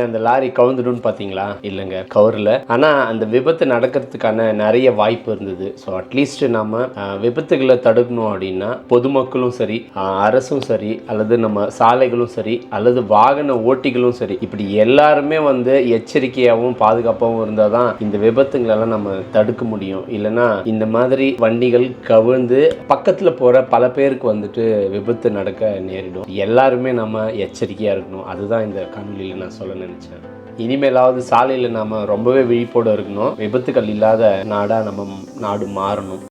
என்ன அந்த லாரி கவுந்துடும்னு பார்த்தீங்களா? இல்லைங்க, கவரில். ஆனால் அந்த விபத்து நடக்கிறதுக்கான நிறைய வாய்ப்பு இருந்தது. ஸோ அட்லீஸ்ட் நம்ம விபத்துகளை தடுக்கணும் அப்படின்னா பொதுமக்களும் சரி, அரசும் சரி, அல்லது நம்ம சாலைகளும் சரி, அல்லது வாகன ஓட்டிகளும் சரி, இப்படி எல்லாருமே எச்சரிக்கையாகவும் பாதுகாப்பாகவும் இருந்தால் தான் இந்த விபத்துங்களெல்லாம் நம்ம தடுக்க முடியும். இல்லைன்னா இந்த மாதிரி வண்டிகள் கவிழ்ந்து பக்கத்தில் போகிற பல பேருக்கு விபத்து நடக்க நேரிடும். எல்லாருமே நம்ம எச்சரிக்கையாக இருக்கணும். அதுதான் இந்த காணொலியில் நான் சொல்ல நினைச்சேன். இனிமேலாவது சாலையில் நாம ரொம்பவே விழிப்போடு இருக்கணும். விபத்துகள் இல்லாத நாடாக நம்ம நாடு மாறணும்.